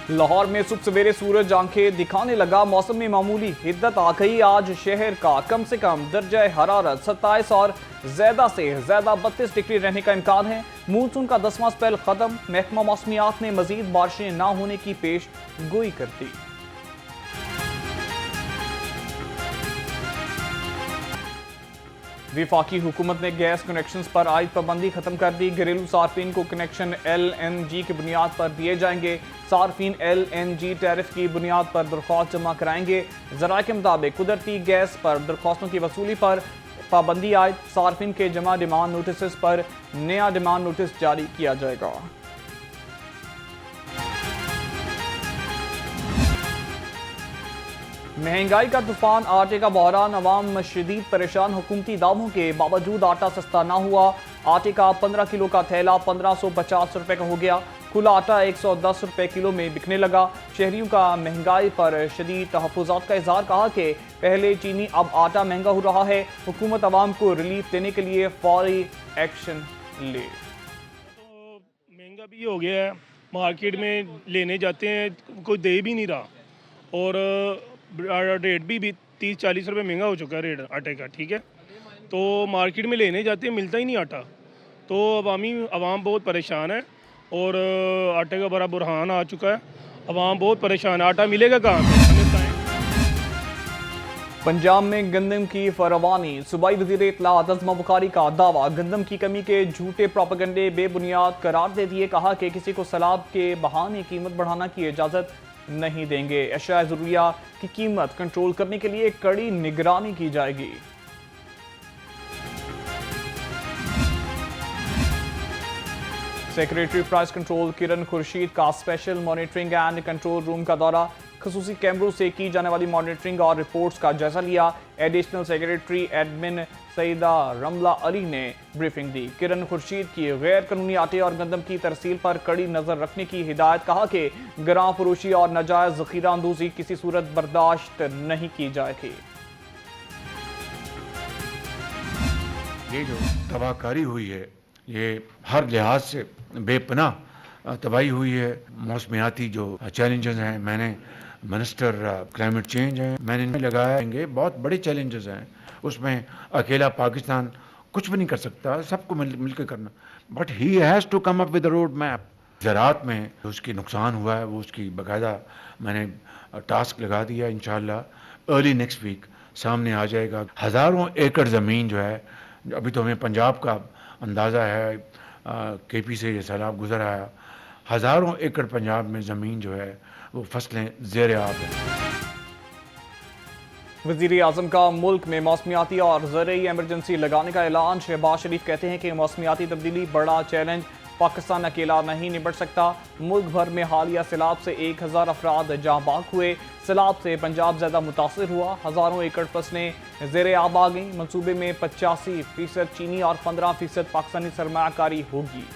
लाहौर में सुबह सवेरे सूरज आंखें दिखाने लगा, मौसम में मामूली हिद्दत आ गई। आज शहर का कम से कम दर्जा हरारत 27 और ज्यादा से ज्यादा 32 डिग्री रहने का इम्कान है। मानसून का 10वां स्पेल खत्म, महकमा मौसमियात ने मजीद बारिशें न होने की पेश गोई कर दी। वफाकी हुकूमत ने गैस कनेक्शंस पर आयद पाबंदी खत्म कर दी। घरेलू सार्फिन को कनेक्शन LNG की बुनियाद पर दिए जाएंगे। सार्फिन LNG टैरिफ की बुनियाद पर दरख्वास्त जमा कराएंगे। ज़राए के मुताबिक कुदरती गैस पर दरख्वास्तों की वसूली पर पाबंदी आयद। सार्फिन के जमा डिमांड नोटिस पर नया डिमांड नोटिस जारी किया जाएगा। महंगाई का तूफान, आटे का बहरान, अवाम शदीद परेशान। हुकूमती दावों के बावजूद आटा सस्ता ना हुआ। आटे का 15 किलो का थैला 1550 रुपए का हो गया। खुला आटा 110 रुपए किलो में बिकने लगा। शहरियों का महंगाई पर शदीद तहफ़्फ़ुज़ात का इज़हार, कहा कि पहले चीनी अब आटा महंगा हो रहा है। हुकूमत अवाम को रिलीफ देने के लिए फौरी एक्शन ले। तो महंगा भी हो गया है, मार्केट में लेने जाते हैं कोई दे भी नहीं रहा, और रेट भी 30-40 रुपये महंगा हो चुका है रेट आटे का। ठीक है, तो मार्केट में लेने जाते हैं, मिलता ही नहीं आटा, तो अवाम बहुत परेशान है और आटे का बड़ा बुरहान आ चुका है। अवाम बहुत परेशान है, आटा मिलेगा कहाँ से? पंजाब में गंदम की फरावानी, सूबाई वज़ीर इत्तलाआत अज़मा बुखारी का दावा। गंदम की कमी के झूठे प्रोपेगेंडे बेबुनियाद करार दे दिए। कहा कि किसी को सैलाब के बहाने कीमत बढ़ाना की इजाज़त नहीं देंगे। अशिया ज़रूरिया की कीमत कंट्रोल करने के लिए कड़ी निगरानी की जाएगी। सेक्रेटरी प्राइस कंट्रोल किरण खुर्शीद का special monitoring and control room का दौरा। खसूसी कैमरों से की जाने वाली मॉनिटरिंग और रिपोर्ट्स का जायजा लिया। Additional secretary admin Saeeda Ramla Ali ने ब्रीफिंग दी। किरण खुर्शीद की गैर कानूनी आटे और गंदम की तरसील पर कड़ी नजर रखने की हिदायत। कहा कि गरां फरोशी और नाजायज जखीरा अंदोजी किसी सूरत बर्दाश्त नहीं की जाएगी। ये जो तबाहकारी हुई है, ये हर लिहाज से बेपनाह तबाही हुई है। मौसमियाती जो चैलेंजेस हैं, मैंने मिनिस्टर क्लाइमेट चेंज है, मैंने लगाएंगे, बहुत बड़े चैलेंजेस हैं। उसमें अकेला पाकिस्तान कुछ भी नहीं कर सकता, सबको मिलकर करना। But he has to come up with a road map. ज़राअत में उसकी नुकसान हुआ है, वो उसकी बाकायदा मैंने टास्क लगा दिया। इंशाल्लाह अर्ली नेक्स्ट वीक सामने आ जाएगा। हज़ारों एकड़ ज़मीन जो है, अभी तो हमें पंजाब का अंदाज़ा है, KP से ये सैलाब गुजर आया, हज़ारों एकड़ पंजाब में ज़मीन जो है वो फसलें ज़ेर आब है। वज़ीर आज़म का मुल्क में मौसमियाती और ज़रई एमरजेंसी लगाने का ऐलान। शहबाज शरीफ कहते हैं कि मौसमियाती तब्दीली बड़ा चैलेंज, पाकिस्तान अकेला नहीं निपट सकता। मुल्क भर में हालिया सैलाब से 1000 अफराद जाँ बाग हुए। सैलाब से पंजाब ज़्यादा मुतासर हुआ। हज़ारों एकड़ फसलें ज़ेर आब आ गईं। मनसूबे में 85% चीनी और 15% पाकिस्तानी सरमायाकारी होगी।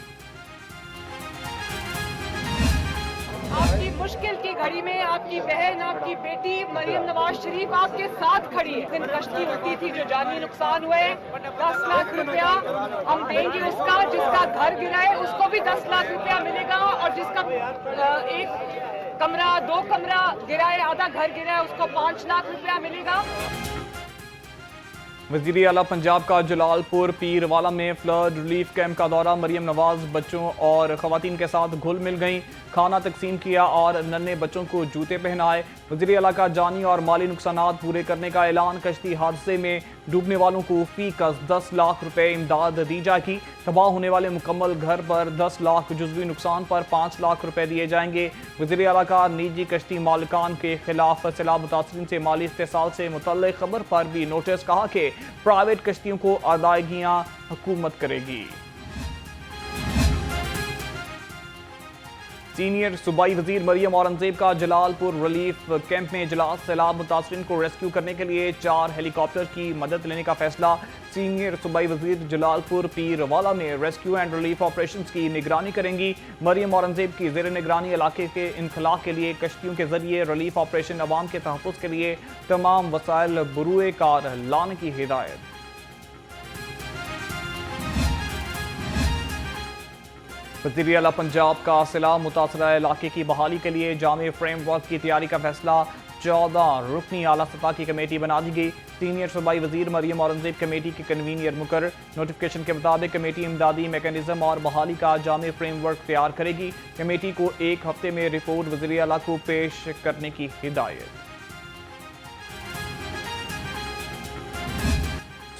आपकी मुश्किल की घड़ी में आपकी बहन, आपकी बेटी मरियम नवाज शरीफ आपके साथ खड़ी है। दिन कश्ती उड़ती थी, जो जानी नुकसान हुए, 10 लाख रुपया हम देंगे उसका। जिसका घर गिरा है उसको भी 10 लाख रुपया मिलेगा, और जिसका एक कमरा 2 कमरा गिरा है, आधा घर गिरा है, उसको 5 लाख रुपया मिलेगा। वज़ीर आला पंजाब का जलालपुर पीरवाला में फ्लड रिलीफ कैंप का दौरा। मरियम नवाज बच्चों और खवातीन के साथ घुल मिल गईं, खाना तकसीम किया और नन्हे बच्चों को जूते पहनाए। वज़ीर आला का जानी और माली नुकसानात पूरे करने का ऐलान। कश्ती हादसे में डूबने वालों को फी का 10 लाख रुपए इमदाद दी जाएगी। तबाह होने वाले मुकम्मल घर पर 10 लाख, जुज़वी नुकसान पर 5 लाख रुपए दिए जाएंगे। वज़ीर आला का निजी कश्ती मालिकान के खिलाफ सैलाब मुतासरीन से माली इस्तेसाल से मुतल्लिक़ खबर पर भी नोटिस। कहा कि प्राइवेट कश्तियों को अदायगियां हुकूमत करेगी। सीनियर सूबाई वजीर मरियम औरंगजेब का जलालपुर रिलीफ कैंप में इजलास। सैलाब मुतासरीन को रेस्क्यू करने के लिए 4 हेलीकॉप्टर की मदद लेने का फैसला। सीनियर सूबाई वजीर जलालपुर पीरवाला में रेस्क्यू एंड रिलीफ ऑपरेशंस की निगरानी करेंगी। मरियम औरंगजेब की ज़ेर निगरानी इलाके के इनखला के लिए कश्तियों के जरिए रिलीफ ऑपरेशन, अवाम के तहफ़्फ़ुज़ के लिए तमाम वसाइल बरूए कार लाने की हिदायत। वज़ीर आला पंजाब का सिला मुतासरा इलाके की बहाली के लिए जामे फ्रेम वर्क की तैयारी का फैसला। 14 रुकनी आला सतह की कमेटी बना दी गई। सीनियर सूबाई वजीर मरियम औरंगजेब कमेटी की कन्वीनियर मुकर्रर। नोटिफिकेशन के मुताबिक कमेटी इमदादी मैकेनिज्म और बहाली का जामे फ्रेम वर्क तैयार करेगी। कमेटी को 1 हफ्ते में रिपोर्ट वज़ीर आला को पेश करने की हिदायत।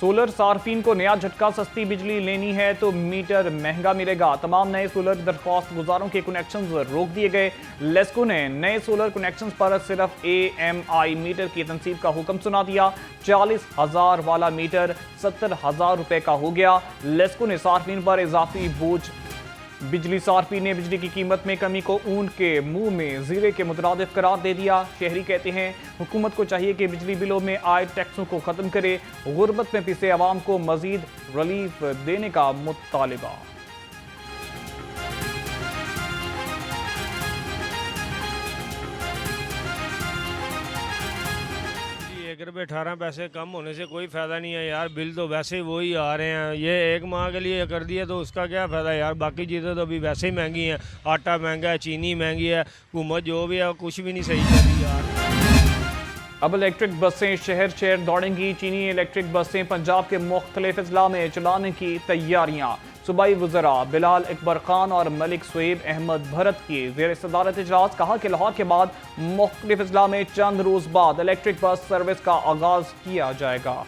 सोलर सार्फिन को नया झटका। सस्ती बिजली लेनी है तो मीटर महंगा मिलेगा। तमाम नए सोलर दरख्वास्त गुजारों के कनेक्शन रोक दिए गए। लेस्को ने नए सोलर कनेक्शन पर सिर्फ AMI मीटर की तनसीब का हुक्म सुना दिया। 40,000 वाला मीटर 70,000 रुपए का हो गया। लेस्को ने सार्फिन पर इजाफी बोझ। बिजली सार्फी ने बिजली की कीमत में कमी को ऊंट के मुंह में जीरे के मुतरादिफ करार दे दिया। शहरी कहते हैं हुकूमत को चाहिए कि बिजली बिलों में आए टैक्सों को खत्म करे। गुर्बत में पिसे अवाम को मजीद रिलीफ देने का मुतालिबा। एक रुपये 18 पैसे कम होने से कोई फ़ायदा नहीं है यार। बिल तो वैसे ही वही आ रहे हैं। ये 1 माह के लिए कर दिया तो उसका क्या फ़ायदा यार। बाकी चीज़ें तो अभी वैसे ही महंगी हैं। आटा महंगा है, चीनी महंगी है, हुकूमत जो भी है कुछ भी नहीं सही कर रही यार। अब इलेक्ट्रिक बसें शहर शहर दौड़ेंगी। चीनी इलेक्ट्रिक बसें पंजाब के मुख्तलिफ अजला में चलाने की तैयारियां। सूबाई वज़रा बिलाल अकबर खान और मलिक सुहेब अहमद भरत की ज़ेर सदारत इजलास। कहा कि लाहौर के बाद मुख्तलिफ अजला में चंद रोज बाद इलेक्ट्रिक बस सर्विस का आगाज किया जाएगा।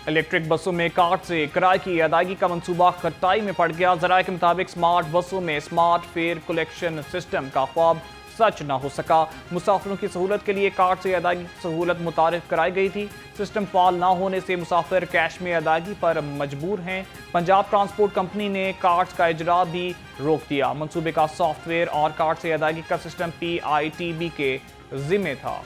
इलेक्ट्रिक बसों में कार्ड से किराए की अदायगी का मंसूबा खटाई में पड़ गया। ज़राए के मुताबिक स्मार्ट बसों में स्मार्ट फेयर कलेक्शन सिस्टम का ख्वाब सच न हो सका। मुसाफिरों की सहूलत के लिए कार्ड से अदायगी की सहूलत मुतारिफ कराई गई थी। सिस्टम फाल न होने से मुसाफिर कैश में अदायगी पर मजबूर हैं। पंजाब ट्रांसपोर्ट कंपनी ने कार्ड्स का इजरा भी रोक दिया। मंसूबे का सॉफ्टवेयर और कार्ड से अदायगी का सिस्टम PITB के जिम्मे था।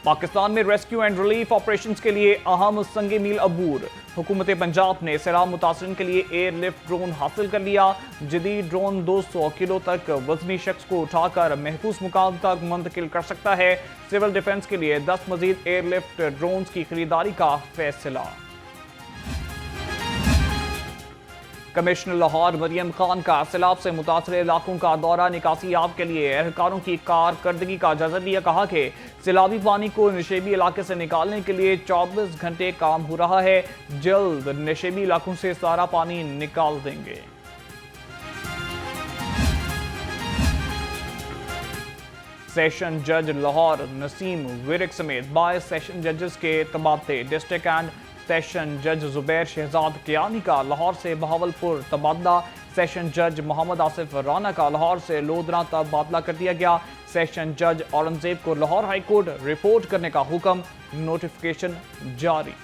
पाकिस्तान में रेस्क्यू एंड रिलीफ ऑपरेशंस के लिए अहम संगे मील अबूर। हुकूमत पंजाब ने सैलाब मुतासरीन के लिए एयरलिफ्ट ड्रोन हासिल कर लिया। जदीद ड्रोन 200 किलो तक वजनी शख्स को उठाकर महफूज मुकाम तक मुंतकिल कर सकता है। सिविल डिफेंस के लिए 10 मजीद एयरलिफ्ट ड्रोन की खरीदारी का फैसला। कमिश्नर लाहौर मरियम खान का सैलाब से मुतासर इलाकों का दौरा। निकासी आप के लिए एहलकारों की कारकर्दगी का जायजा लिया। कहा कि सैलाबी पानी को नशेबी इलाके से निकालने के लिए 24 घंटे काम हो रहा है। जल्द नशेबी इलाकों से सारा पानी निकाल देंगे। सेशन जज लाहौर नसीम विरक समेत 22 सेशन जजेस के तबादले। डिस्ट्रिक्ट एंड सेशन जज जुबैर शहजाद कियानी का लाहौर से बहावलपुर तबादला। सेशन जज मोहम्मद आसिफ राना का लाहौर से लोधरा तबादला कर दिया गया। सेशन जज औरंगजेब को लाहौर हाई कोर्ट रिपोर्ट करने का हुक्म। नोटिफिकेशन जारी।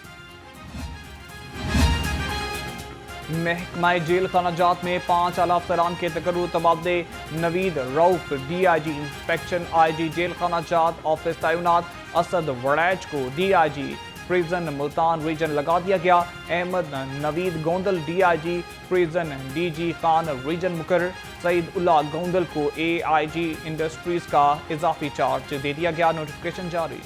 महकमा जेल खानाजात में 5 आला अफसरान के तकर्रुर तबादले। Naveed Rauf DIG inspection IG jail खानाजात ऑफिस तैनात। असद वड़ैच को DIG प्रिजन मुल्तान रीजन लगा दिया गया। Ahmed Naveed Gondal DIG prison DG Khan region मुकर्रर। सईद उल्ला गोंदल को AIG इंडस्ट्रीज का इजाफी चार्ज दे दिया गया। नोटिफिकेशन जारी।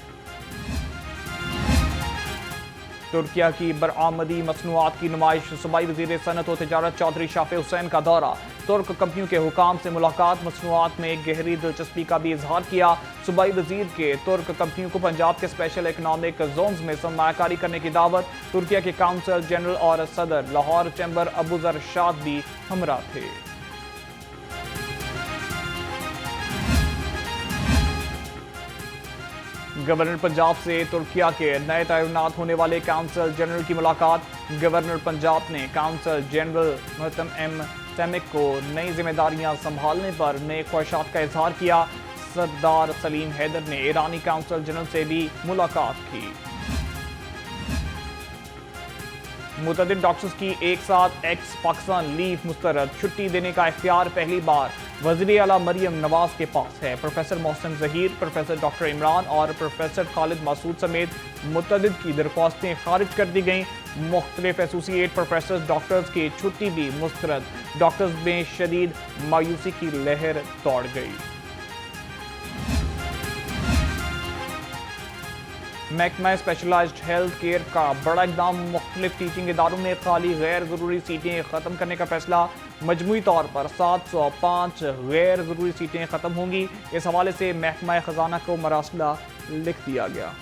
तुर्किया की बरामदी मसनूआत की नुमाइश। सूबाई वजीर सनत और तिजारत चौधरी शाफे हुसैन का दौरा। तुर्क कंपनियों के हुकाम से मुलाकात। मसनूआत में गहरी दिलचस्पी का भी इजहार किया। सूबाई वजीर के तुर्क कंपनियों को पंजाब के स्पेशल इकनॉमिक जोन्स में सरमायाकारी करने की दावत। तुर्किया के काउंसल जनरल और सदर लाहौर चैम्बर अबूजर शाद भी हमरा थे। गवर्नर पंजाब से तुर्किया के नए तैनात होने वाले काउंसल जनरल की मुलाकात। गवर्नर पंजाब ने काउंसल जनरल महतम M सैमिक को नई जिम्मेदारियां संभालने पर नए ख्वाहिशात का इजहार किया। सरदार सलीम हैदर ने ईरानी काउंसल जनरल से भी मुलाकात की। मुतअद्दिद डॉक्टर्स की एक साथ एक्स पाकिस्तान लीव मुस्तरद। छुट्टी देने का इख्तियार पहली बार वज़ीर आला मरियम नवाज के पास है। Professor Mohsin Zaheer, professor doctor Imran और प्रोफेसर खालिद मासूद समेत मुतअद्दिद की दरख्वास्तें खारिज कर दी गईं। मुख्तलिफ एसोसिएट प्रोफेसर डॉक्टर्स की छुट्टी भी मुस्तरद। डॉक्टर्स में शदीद मायूसी की लहर दौड़ गई। महकमा स्पेशलाइज्ड हेल्थ केयर का बड़ा इकदाम, मुख्तलिफ टीचिंग इदारों में खाली गैर ज़रूरी सीटें ख़त्म करने का फैसला। मजमूई तौर पर 705 गैर ज़रूरी सीटें ख़त्म होंगी। इस हवाले से महकमा ख़जाना को मरासला लिख दिया गया।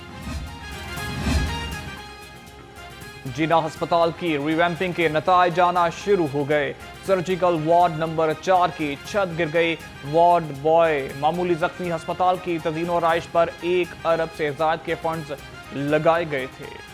जिना हस्पताल की रिवैम्पिंग के नताइज आना शुरू हो गए। सर्जिकल वार्ड नंबर 4 की छत गिर गई। वार्ड बॉय मामूली जख्मी। हस्पताल की तज़ीन और आइश पर 1 अरब से ज़ायद के फंड्स लगाए गए थे।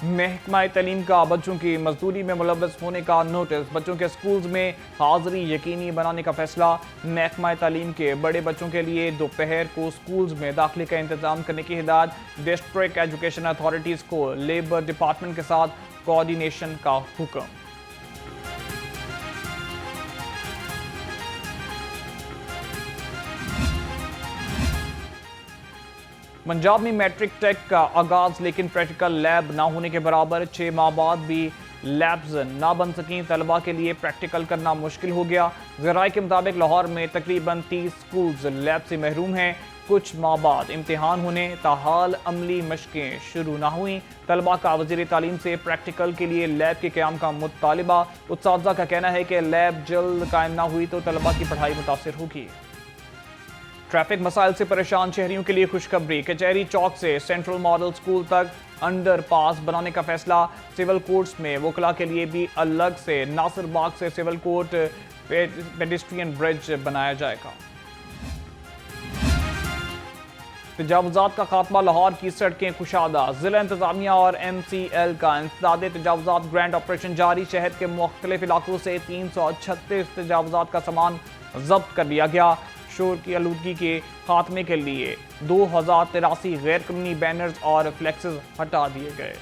महकमा तालीम का बच्चों की मजदूरी में मुलव्वस होने का नोटिस। बच्चों के स्कूल्स में हाजिरी यकीनी बनाने का फैसला। महकमा तालीम के बड़े बच्चों के लिए दोपहर को स्कूल्स में दाखिले का इंतजाम करने की हिदायत। डिस्ट्रिक्ट एजुकेशन अथॉरिटीज़ को लेबर डिपार्टमेंट के साथ कोऑर्डिनेशन का हुक्म। पंजाब में मैट्रिक टेक का आगाज, लेकिन प्रैक्टिकल लैब ना होने के बराबर। 6 माह बाद भी लैब्स ना बन सकें। तलबा के लिए प्रैक्टिकल करना मुश्किल हो गया। ज़राए के मुताबिक लाहौर में तकरीबन 30 स्कूल्स लैब से महरूम हैं। कुछ माह बाद इम्तिहान होने, ताहाल अमली मशकें शुरू ना हुई। तलबा का वज़ीर तालीम से प्रैक्टिकल के लिए लैब के क़याम का मुतालिबा। उस्ताज़ा का कहना है कि लैब जल्द कायम ना हुई तो तलबा की पढ़ाई मुतासिर होगी। ट्रैफिक मसाइल से परेशान शहरियों के लिए खुशखबरी। कचहरी चौक से सेंट्रल मॉडल स्कूल तक अंडर पास बनाने का फैसला। सिविल कोर्ट्स में वकला के लिए भी अलग से नासिर बाग से सिविल कोर्ट पेडिस्ट्रियन ब्रिज बनाया जाएगा। तजावुजात का खात्मा, लाहौर की सड़कें कुशादा। जिला इंतजामिया और MCL का इंसदादे तजावुजात ग्रैंड ऑपरेशन जारी। शहर के मुख्तलिफ इलाकों से 336 तजावुजात का सामान जब्त कर लिया गया। शोर की आलूदगी के खात्मे के लिए 2083 गैर कानूनी बैनर्स और फ्लेक्सेस हटा दिए गए।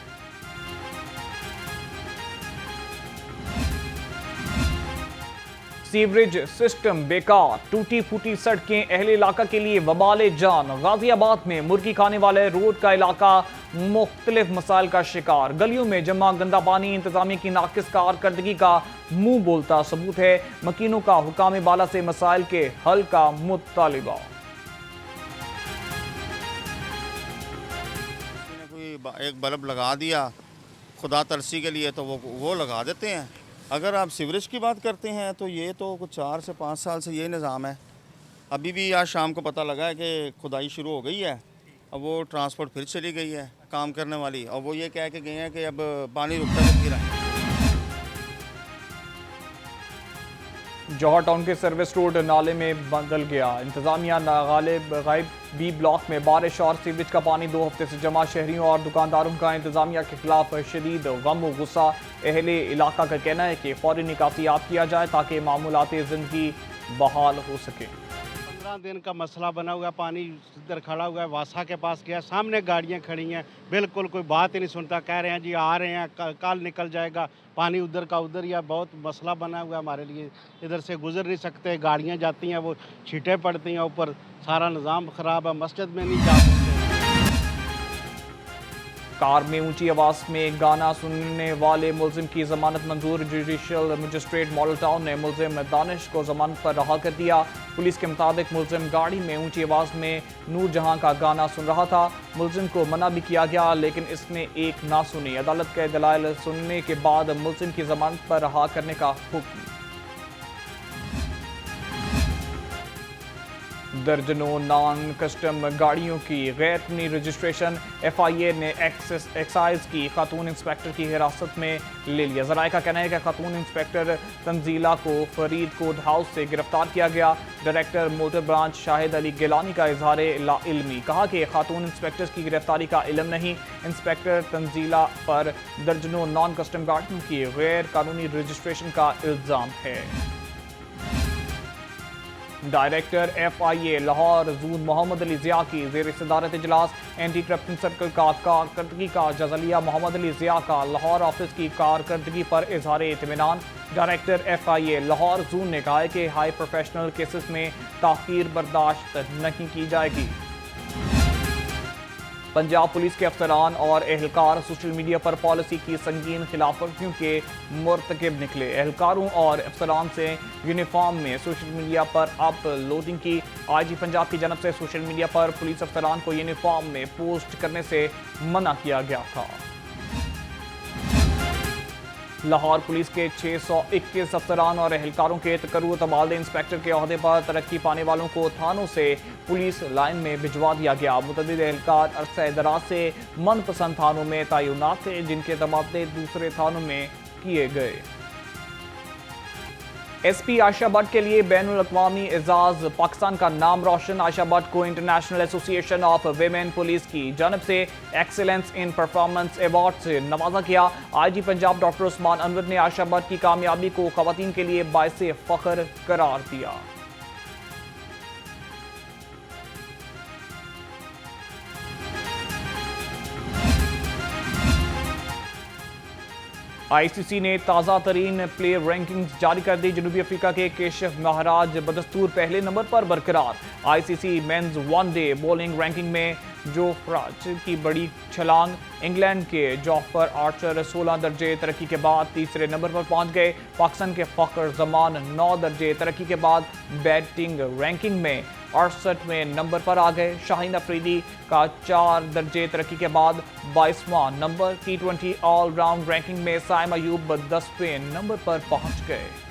सीवरेज सिस्टम बेकार, टूटी फूटी सड़कें अहले इलाका के लिए वबाले जान। गाजियाबाद में मुर्गी खाने वाले रोड का इलाका मुख्तलिफ मसाइल का शिकार। गलियों में जमा गंदा पानी इंतजामिया की नाकिस कारकर्दगी का मुंह बोलता सबूत है। मकीनों का हुकाम बाला से मसाइल के हल का मुतालिबा। कोई एक बल्ब लगा दिया खुदा तरसी के लिए तो वो लगा देते हैं। अगर आप सीवरेज की बात करते हैं तो ये तो कुछ 4 से 5 साल से ये निज़ाम है। अभी भी आज शाम को पता लगा है कि खुदाई शुरू हो गई है। अब वो ट्रांसपोर्ट फिर चली गई है काम करने वाली, और वो ये कह के गए हैं कि अब पानी रुकता है फिर आए। जौहर टाउन के सर्विस रोड नाले में बदल गया। इंतजामिया गायब बी ब्लॉक में बारिश और सीवरेज का पानी 2 हफ्ते से जमा। शहरियों और दुकानदारों का इंतजामिया के खिलाफ शदीद गम व गुस्सा। अहले इलाका का कहना है कि फौरी निकासियात किया जाए ताकि मामूलाती ज़िंदगी बहाल हो सके। 15 दिन का मसला बना हुआ है। पानी इधर खड़ा हुआ है, वासा के पास गया, सामने गाड़ियां खड़ी हैं, बिल्कुल कोई बात ही नहीं सुनता। कह रहे हैं जी आ रहे हैं, कल निकल जाएगा पानी, उधर का उधर। या बहुत मसला बना हुआ है हमारे लिए। इधर से गुजर नहीं सकते, गाड़ियां जाती हैं वो छींटें पड़ती हैं ऊपर, सारा निज़ाम ख़राब है। मस्जिद में नहीं जा सकते। कार में ऊंची आवाज में गाना सुनने वाले मुलजिम की जमानत मंजूर। जुडिशल मजिस्ट्रेट मॉडल टाउन ने मुलजिम दानिश को जमानत पर रहा कर दिया। पुलिस के मुताबिक मुलजिम गाड़ी में ऊंची आवाज में नूर जहां का गाना सुन रहा था। मुलजिम को मना भी किया गया लेकिन इसने एक ना सुनी। अदालत के दलाइल सुनने के बाद मुलजिम की जमानत पर रहा करने का हुक्म। दर्जनों नॉन कस्टम गाड़ियों की गैर कानूनी रजिस्ट्रेशन। FIA ने एक्साइज की खातून इंस्पेक्टर की हिरासत में ले लिया। ज़राए का कहना है कि खातून इंस्पेक्टर तंजीला को फरीदकोट हाउस से गिरफ्तार किया गया। Director motor branch Shahid Ali Gilani का इजहार लाइल्मी, कहा कि खातून इंस्पेक्टर्स की गिरफ्तारी का इल्म नहीं। इंस्पेक्टर तंजीला पर दर्जनों नॉन कस्टम गाड़ियों की गैर कानूनी रजिस्ट्रेशन का इल्ज़ाम है। डायरेक्टर FIA लाहौर जून मोहम्मद अली ज़िया की ज़ेर सदारत इजलास। एंटी करप्शन सर्कल का कारकर्दगी का जायज़ा लिया। मोहम्मद अली ज़िया का लाहौर ऑफिस की कारकर्दगी पर इजहार इत्मीनान। डायरेक्टर FIA लाहौर जोन ने कहा है कि हाई प्रोफेशनल केसेस में ताखीर बर्दाश्त नहीं की जाएगी। पंजाब पुलिस के अफसरान और एहलकार सोशल मीडिया पर पॉलिसी की संगीन खिलाफवर्जियों के मुर्तकिब निकले। एहलकारों और अफसरान से यूनिफॉर्म में सोशल मीडिया पर अपलोडिंग की। IG पंजाब की जानब से सोशल मीडिया पर पुलिस अफसरान को यूनिफॉर्म में पोस्ट करने से मना किया गया था। लाहौर पुलिस के 621 अफसरान और एहलकारों के तकर्रू तबादले इंस्पेक्टर के ओहदे पर तरक्की पाने वालों को थानों से पुलिस लाइन में भिजवा दिया गया। मुतअद्दिद एहलकार अरसे दराज से मनपसंद थानों में तैनात थे, जिनके तबादले दूसरे थानों में किए गए। SP आयशा भट्ट के लिए बैनुल अक़वामी एजाज, पाकिस्तान का नाम रोशन। आयशा भट्ट को international association of women police की जानब से एक्सीलेंस इन परफॉर्मेंस अवार्ड से नवाजा गया। IG पंजाब डॉक्टर उस्मान अनवर ने आयशा भट्ट की कामयाबी को ख़वातीन के लिए बाइसे फ़ख्र करार दिया। ICC ने ताज़ा तरीन प्ले रैंकिंग्स जारी कर दी। जनूबी अफ्रीका के केशफ महाराज बदस्तूर पहले नंबर पर बरकरार। ICC men's one day bowling ranking में जोफ्राज की बड़ी छलांग। इंग्लैंड के जॉफर आर्चर 16 दर्जे तरक्की के बाद तीसरे नंबर पर पहुंच गए। पाकिस्तान के फ़ख्र जमान 9 दर्जे तरक्की के बाद बैटिंग रैंकिंग में 68वें नंबर पर आ गए। शाहीन अफरीदी का 4 दर्जे तरक्की के बाद 22वां number. T20 all round ranking में साइम अयूब 10वें नंबर पर पहुंच गए।